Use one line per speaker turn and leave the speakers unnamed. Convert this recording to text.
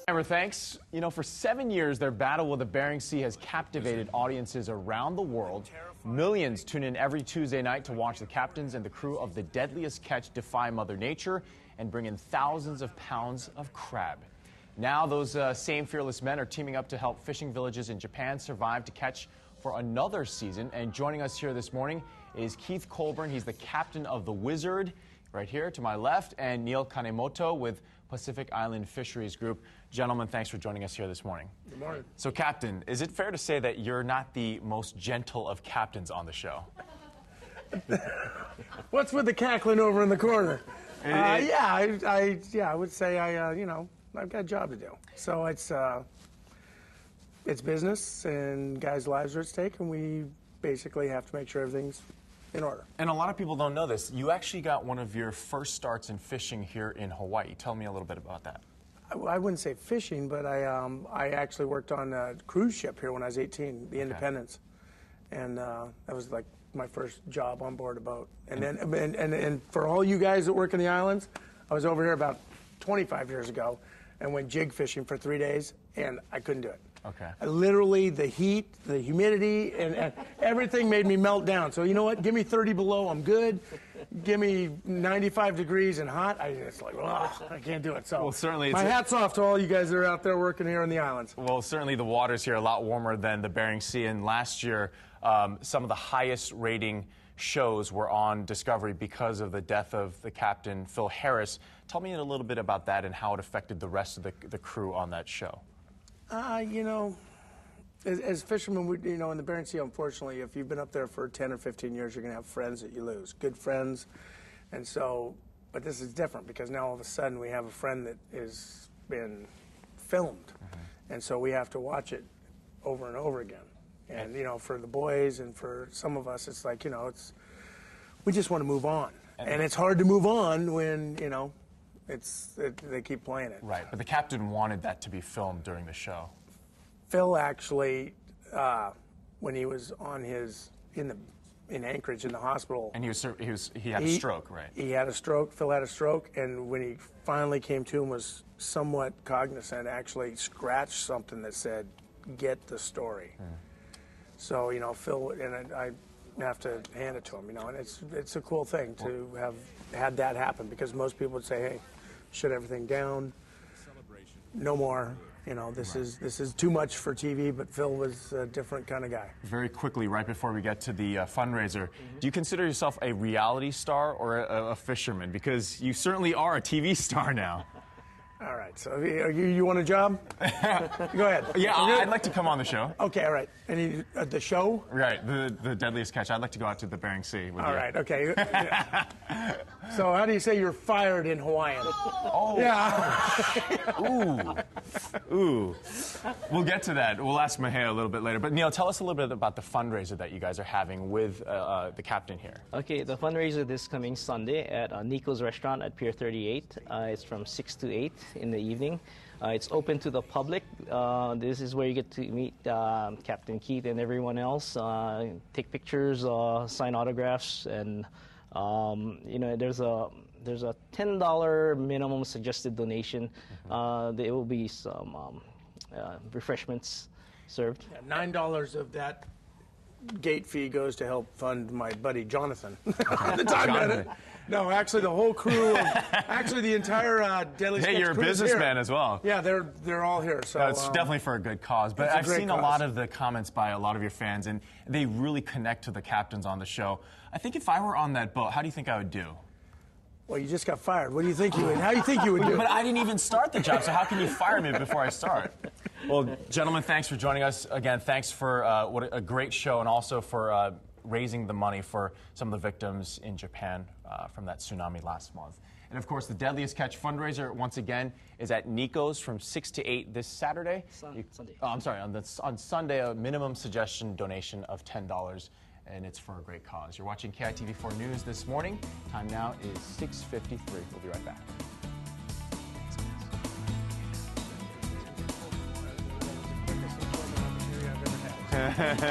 Amber, thanks. You know, for 7 years, their battle with the Bering Sea has captivated audiences around the world. Millions tune in every Tuesday night to watch the captains and the crew of the Deadliest catch defy Mother Nature and bring in thousands of pounds of crab. Now, those same fearless men are teaming up to help fishing villages in Japan survive to catch for another season. And joining us here this morning is Keith Colburn. He's the captain of the Wizard, right here to my left, and Neil Kanemoto with Pacific Island Fisheries Group. Gentlemen, thanks for joining us here this morning.
Good morning.
So, Captain, is it fair to say that you're not the most gentle of captains on the show?
What's with the cackling over in the corner? I would say I've got a job to do. So it's business, and guys' lives are at stake, and we basically have to make sure everything's in order.
And a lot of people don't know this. You actually got one of your first starts in fishing here in Hawaii. Tell me a little bit about that.
I wouldn't say fishing, but I actually worked on a cruise ship here when I was 18, the Independence, and that was like my first job on board a boat. And then and for all you guys that work in the islands, I was over here about 25 years ago and went jig fishing for 3 days, and I couldn't do it.
Okay.
Literally, the heat, the humidity, and everything made me melt down. So you know what? Give me 30 below, I'm good. Give me 95 degrees and hot, it's like, ugh, I can't do it. So
well, certainly
my hat's off to all you guys that are out there working here on the islands.
Well, certainly the waters here are a lot warmer than the Bering Sea. And last year, some of the highest rating shows were on Discovery because of the death of the captain, Phil Harris. Tell me a little bit about that and how it affected the rest of the crew on that show.
As fishermen, in the Bering Sea, unfortunately, if you've been up there for 10 or 15 years, you're going to have friends that you lose, good friends. And so, but this is different because now all of a sudden we have a friend that has been filmed. And so we have to watch it over and over again. And, for the boys and for some of us, it's like, we just want to move on. And it's hard to move on when, they keep playing it.
Right, but the captain wanted that to be filmed during the show.
Phil actually, when he was on in Anchorage in the hospital,
and he had a stroke, right?
He had a stroke. Phil had a stroke, and when he finally came to and was somewhat cognizant, actually scratched something that said, "Get the story." So Phil, and I have to hand it to him, and it's a cool thing to have had that happen, because most people would say, "Hey, shut everything down, no more." This is too much for TV, but Phil was a different kind of guy.
Very quickly, right before we get to the fundraiser, do you consider yourself a reality star or a fisherman? Because you certainly are a TV star now.
All right, so you want a job? Go ahead.
Yeah, I'd like to come on the show.
Okay, all right. The show?
Right, the Deadliest Catch. I'd like to go out to the Bering Sea with you.
All right, okay. So how do you say you're fired in Hawaiian?
Oh.
Yeah.
Ooh. We'll get to that. We'll ask Mahea a little bit later. But Neil, tell us a little bit about the fundraiser that you guys are having with the captain here.
Okay, the fundraiser this coming Sunday at Nico's Restaurant at Pier 38. It's from 6 to 8 in the evening. It's open to the public. This is where you get to meet Captain Keith and everyone else, take pictures, sign autographs, and there's a $10 minimum suggested donation. There will be some refreshments served.
Yeah, $9 of that gate fee goes to help fund my buddy Jonathan. No, actually, the whole crew, actually the entire Deadliest Catch
Hey, you're a businessman as well.
Yeah, they're all here. So
it's definitely for a good cause. But I've seen a lot of the comments by a lot of your fans, and they really connect to the captains on the show. I think if I were on that boat, how do you think I would do?
Well, you just got fired. What do you think you would? How do you think you would do?
But I didn't even start the job, so how can you fire me before I start? Well, gentlemen, thanks for joining us again. Thanks for what a great show, and also for raising the money for some of the victims in Japan from that tsunami last month. And of course, the Deadliest Catch fundraiser, once again, is at Nico's from 6 to 8 this Saturday.
Sunday.
Oh, I'm sorry, on Sunday, a minimum suggestion donation of $10, and it's for a great cause. You're watching KITV4 News this morning. Time now is 6:53. We'll be right back.